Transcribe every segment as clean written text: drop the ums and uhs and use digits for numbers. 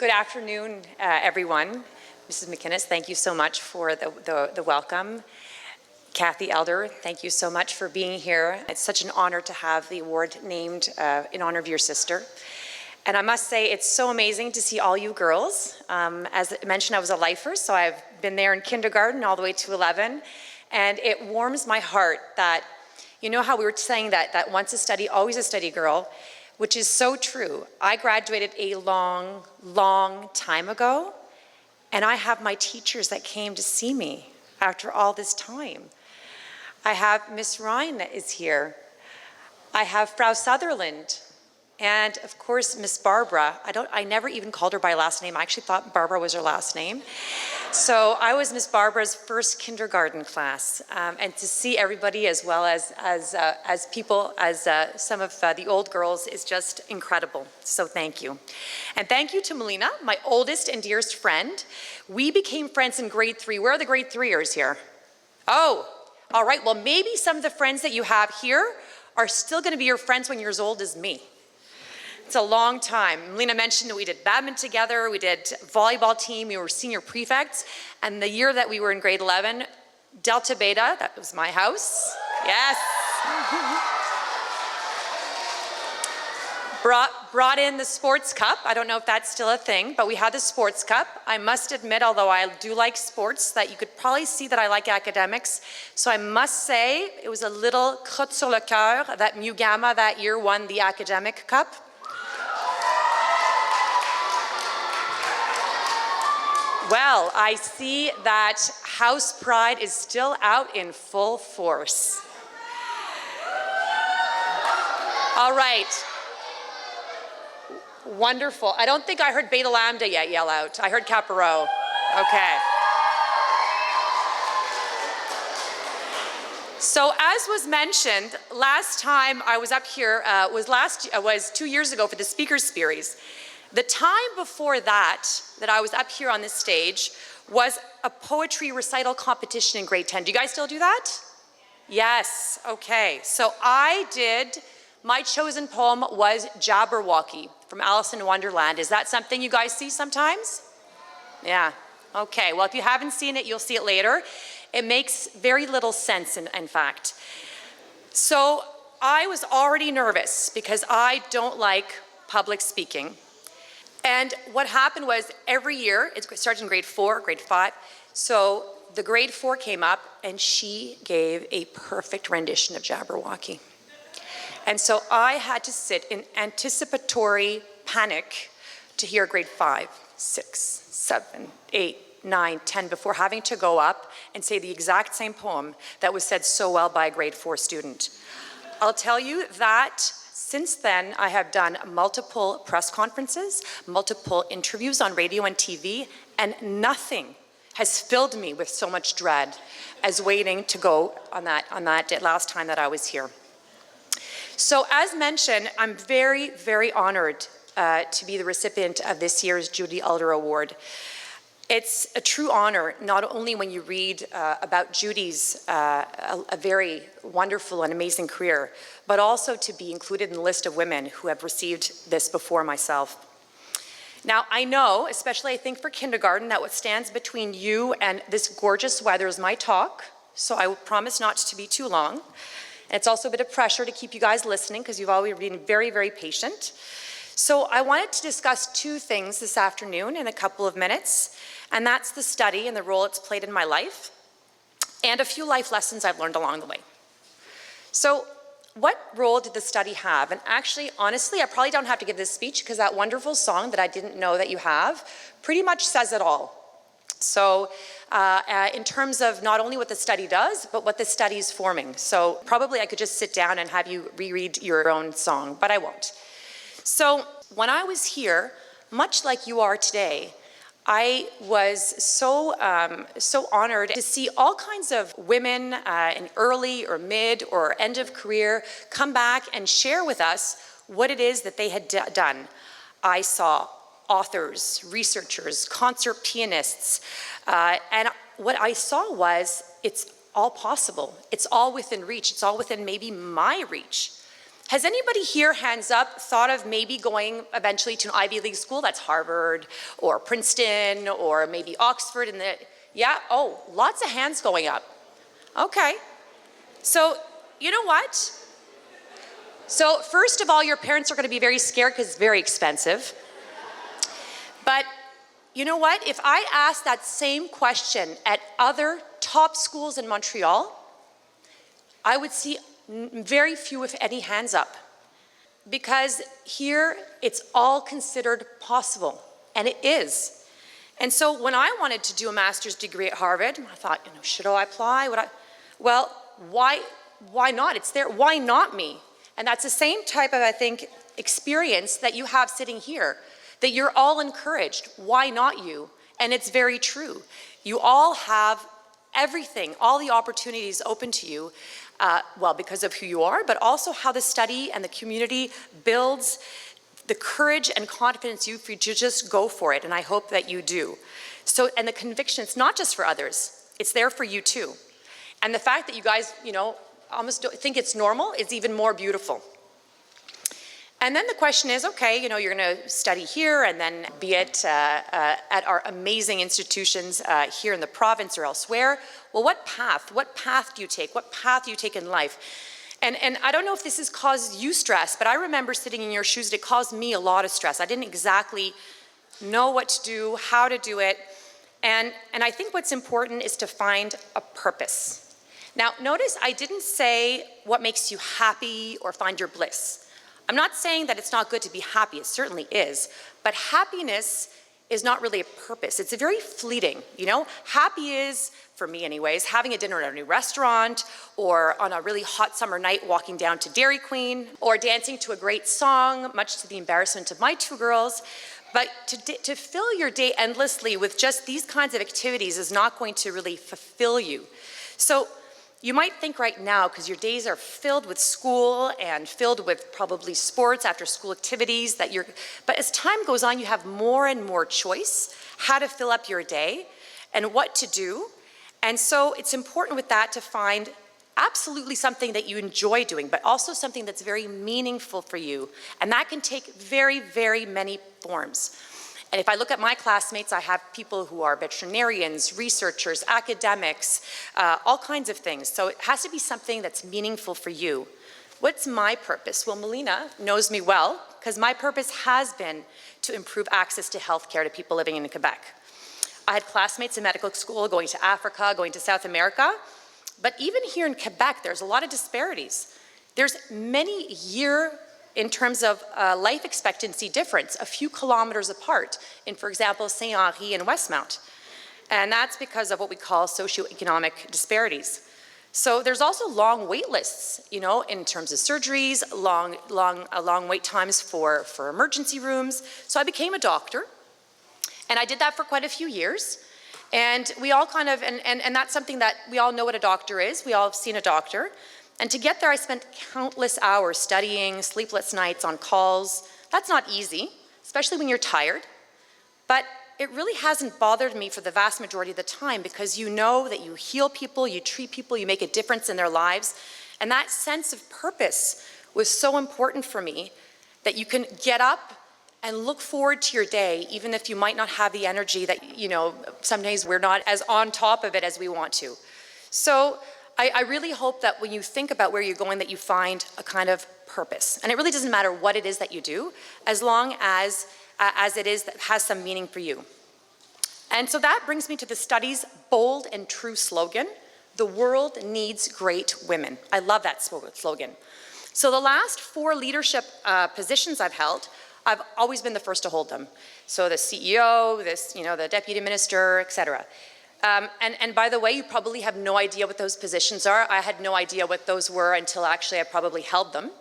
Good afternoon, everyone. Mrs. McInnes, thank you so much for the welcome. Kathy Elder, thank you so much for being here. It's such an honor to have the award named in honor of your sister. And I must say, it's so amazing to see all you girls. As I mentioned, I was a lifer, so I've been there in kindergarten all the way to 11. And it warms my heart that, you know how we were saying that once a study, always a study girl, which is so true. I graduated a long, long time ago, and I have my teachers that came to see me after all this time. I have Miss Ryan that is here. I have Frau Sutherland, and of course Miss Barbara. I never even called her by last name. I actually thought Barbara was her last name. So I was Miss Barbara's first kindergarten class, and to see everybody as well as people, as some of the old girls is just incredible. So thank you. And thank you to Melina, my oldest and dearest friend. We became friends in grade 3. Where are the grade 3ers here? Oh, all right. Well, maybe some of the friends that you have here are still going to be your friends when you're as old as me. It's a long time. Melina mentioned that we did badminton together, we did volleyball team, we were senior prefects, and the year that we were in grade 11, Delta Beta, that was my house, yes. Brought in the sports cup. I don't know if that's still a thing, but we had the sports cup. I must admit, although I do like sports, that you could probably see that I like academics. So I must say, it was a little crotte sur le cœur that Mu Gamma that year won the academic cup. Well, I see that house pride is still out in full force. All right. Wonderful. I don't think I heard Beta Lambda yet yell out. I heard Kappa Rho. Okay. So as was mentioned, last time I was up here was 2 years ago for the Speakers Series. The time before that I was up here on this stage was a poetry recital competition in grade 10. Do you guys still do that? Yes, okay. So my chosen poem was Jabberwocky from Alice in Wonderland. Is that something you guys see sometimes? Yeah, okay. Well, if you haven't seen it, you'll see it later. It makes very little sense, in fact. So I was already nervous because I don't like public speaking. And what happened was every year, it starts in grade 4, grade 5, so the grade 4 came up and she gave a perfect rendition of Jabberwocky. And so I had to sit in anticipatory panic to hear grade 5, 6, 7, 8, 9, 10 before having to go up and say the exact same poem that was said so well by a grade 4 student. I'll tell you that since then, I have done multiple press conferences, multiple interviews on radio and TV, and nothing has filled me with so much dread as waiting to go on that last time that I was here. So as mentioned, I'm very, very honored to be the recipient of this year's Judy Elder Award. It's a true honor, not only when you read about Judy's a very wonderful and amazing career, but also to be included in the list of women who have received this before myself. Now, I know, especially I think for kindergarten, that what stands between you and this gorgeous weather is my talk, so I will promise not to be too long. And it's also a bit of pressure to keep you guys listening because you've always been very, very patient. So I wanted to discuss two things this afternoon in a couple of minutes, and that's the study and the role it's played in my life, and a few life lessons I've learned along the way. So what role did the study have? And actually, honestly, I probably don't have to give this speech because that wonderful song that I didn't know that you have pretty much says it all. So in terms of not only what the study does, but what the study is forming. So probably I could just sit down and have you reread your own song, but I won't. So when I was here, much like you are today, I was so honored to see all kinds of women in early or mid or end of career come back and share with us what it is that they had done. I saw authors, researchers, concert pianists, and what I saw was it's all possible. It's all within reach. It's all within maybe my reach. Has anybody here, hands up, thought of maybe going eventually to an Ivy League school? That's Harvard or Princeton or maybe Oxford in the, yeah? Oh, lots of hands going up. Okay. So, you know what? So first of all, your parents are going to be very scared because it's very expensive. But you know what? If I asked that same question at other top schools in Montreal, I would see very few, if any, hands up. Because here, it's all considered possible, and it is. And so when I wanted to do a master's degree at Harvard, I thought, you know, should I apply? Well, why not? It's there. Why not me? And that's the same type of, I think, experience that you have sitting here, that you're all encouraged. Why not you? And it's very true. You all have everything, all the opportunities open to you, well, because of who you are, but also how the study and the community builds the courage and confidence you to just go for it, and I hope that you do. So, and the conviction, it's not just for others, it's there for you too. And the fact that you guys, you know, almost don't think it's normal is even more beautiful. And then the question is, okay, you know, you're going to study here and then be it at our amazing institutions here in the province or elsewhere. Well, what path do you take? What path do you take in life? And I don't know if this has caused you stress, but I remember sitting in your shoes, it caused me a lot of stress. I didn't exactly know what to do, how to do it. And I think what's important is to find a purpose. Now, notice I didn't say what makes you happy or find your bliss. I'm not saying that it's not good to be happy, it certainly is, but happiness is not really a purpose. It's very fleeting, you know? Happy is, for me anyways, having a dinner at a new restaurant, or on a really hot summer night walking down to Dairy Queen, or dancing to a great song, much to the embarrassment of my two girls. But to fill your day endlessly with just these kinds of activities is not going to really fulfill you. So you might think right now, because your days are filled with school and filled with probably sports, after school activities, but as time goes on, you have more and more choice how to fill up your day and what to do. And so it's important with that to find absolutely something that you enjoy doing, but also something that's very meaningful for you. And that can take very, very many forms. And if I look at my classmates, I have people who are veterinarians, researchers, academics, all kinds of things. So it has to be something that's meaningful for you. What's my purpose? Well, Melina knows me well, because my purpose has been to improve access to healthcare to people living in Quebec. I had classmates in medical school going to Africa, going to South America, but even here in Quebec, there's a lot of disparities. There's many in terms of life expectancy difference, a few kilometers apart in, for example, Saint-Henri and Westmount. And that's because of what we call socioeconomic disparities. So there's also long wait lists, you know, in terms of surgeries, long wait times for emergency rooms. So I became a doctor, and I did that for quite a few years. And we all kind of, and that's something that we all know what a doctor is. We all have seen a doctor. And to get there, I spent countless hours studying, sleepless nights on calls. That's not easy, especially when you're tired. But it really hasn't bothered me for the vast majority of the time, because you know that you heal people, you treat people, you make a difference in their lives. And that sense of purpose was so important for me, that you can get up and look forward to your day, even if you might not have the energy that, you know, some days we're not as on top of it as we want to. So I really hope that when you think about where you're going, that you find a kind of purpose. And it really doesn't matter what it is that you do, as long as it is that has some meaning for you. And so that brings me to the study's bold and true slogan: the world needs great women. I love that slogan. So the last 4 leadership positions I've held, I've always been the first to hold them. So the CEO, the deputy minister, etc. And by the way, you probably have no idea what those positions are. I had no idea what those were until actually I probably held them.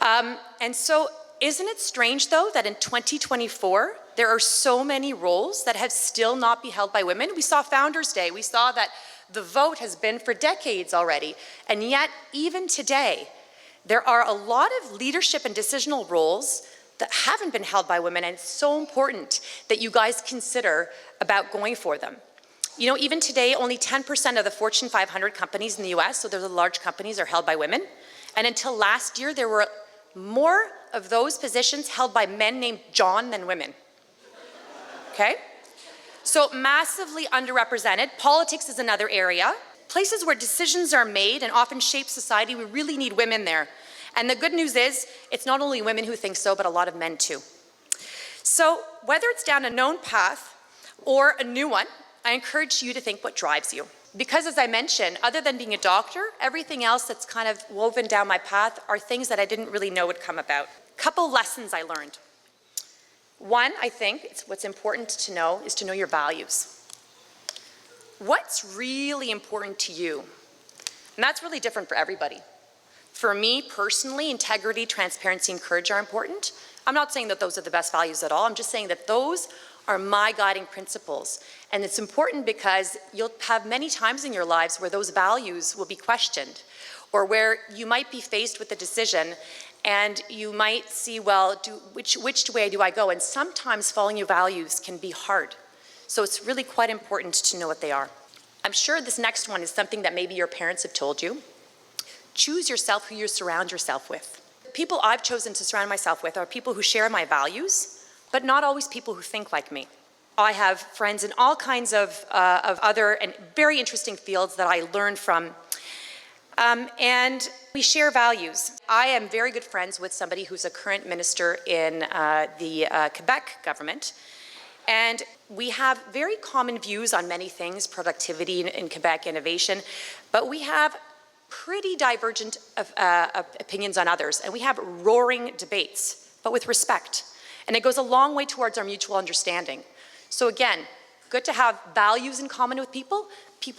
And so isn't it strange, though, that in 2024, there are so many roles that have still not been held by women? We saw Founders Day. We saw that the vote has been for decades already. And yet, even today, there are a lot of leadership and decisional roles that haven't been held by women, and it's so important that you guys consider about going for them. You know, even today, only 10% of the Fortune 500 companies in the US, so they're the large companies, are held by women. And until last year, there were more of those positions held by men named John than women. Okay? So massively underrepresented. Politics is another area. Places where decisions are made and often shape society, we really need women there. And the good news is, it's not only women who think so, but a lot of men too. So whether it's down a known path or a new one, I encourage you to think what drives you. Because as I mentioned, other than being a doctor, everything else that's kind of woven down my path are things that I didn't really know would come about. Couple lessons I learned. One, I think, what's important to know is to know your values. What's really important to you? And that's really different for everybody. For me personally, integrity, transparency, and courage are important. I'm not saying that those are the best values at all. I'm just saying that those are my guiding principles. And it's important because you'll have many times in your lives where those values will be questioned, or where you might be faced with a decision and you might see, well, which way do I go? And sometimes following your values can be hard. So it's really quite important to know what they are. I'm sure this next one is something that maybe your parents have told you. Choose yourself who you surround yourself with. People I've chosen to surround myself with are people who share my values, but not always people who think like me. I have friends in all kinds of other and very interesting fields that I learn from. And we share values. I am very good friends with somebody who's a current minister in the Quebec government. And we have very common views on many things, productivity in Quebec, innovation, but we have pretty divergent opinions on others. And we have roaring debates, but with respect. And it goes a long way towards our mutual understanding. So again, good to have values in common with people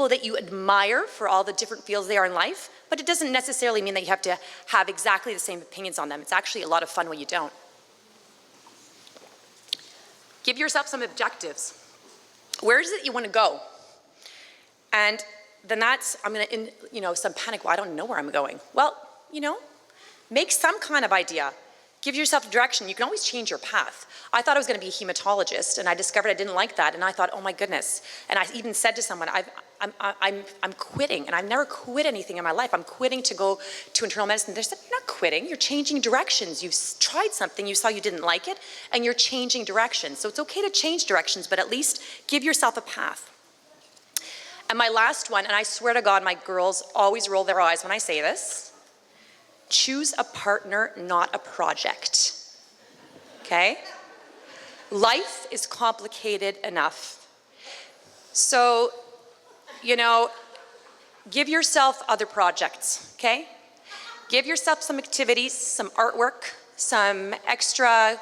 that you admire for all the different fields they are in life, but it doesn't necessarily mean that you have to have exactly the same opinions on them. It's actually a lot of fun when you don't. Give yourself some objectives. Where is it you want to go? And then I'm gonna, some panic, well, I don't know where I'm going. Well, make some kind of idea. Give yourself a direction. You can always change your path. I thought I was going to be a hematologist, and I discovered I didn't like that, and I thought, oh my goodness. And I even said to someone, I'm quitting, and I've never quit anything in my life. I'm quitting to go to internal medicine. They said, you're not quitting, you're changing directions. You've tried something, you saw you didn't like it, and you're changing directions. So it's okay to change directions, but at least give yourself a path. And my last one, and I swear to God, my girls always roll their eyes when I say this, choose a partner, not a project, okay? Life is complicated enough. So, give yourself other projects, okay? Give yourself some activities, some artwork, some extra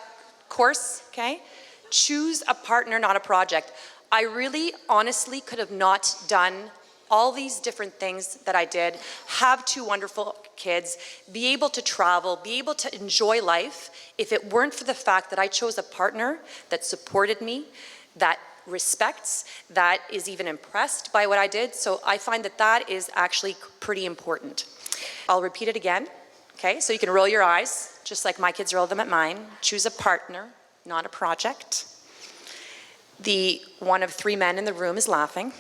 course, okay? Choose a partner, not a project. I really, honestly could have not done all these different things that I did, have 2 wonderful kids, be able to travel, be able to enjoy life, if it weren't for the fact that I chose a partner that supported me, that respects, that is even impressed by what I did. So I find that that is actually pretty important. I'll repeat it again, okay? So you can roll your eyes, just like my kids roll them at mine. Choose a partner, not a project. The one of 3 men in the room is laughing.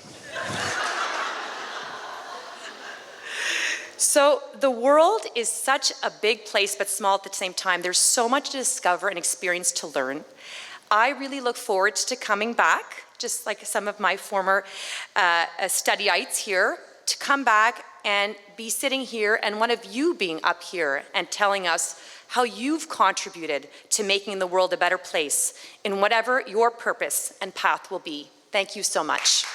So the world is such a big place, but small at the same time. There's so much to discover and experience to learn. I really look forward to coming back, just like some of my former studyites here, to come back and be sitting here and one of you being up here and telling us how you've contributed to making the world a better place in whatever your purpose and path will be. Thank you so much.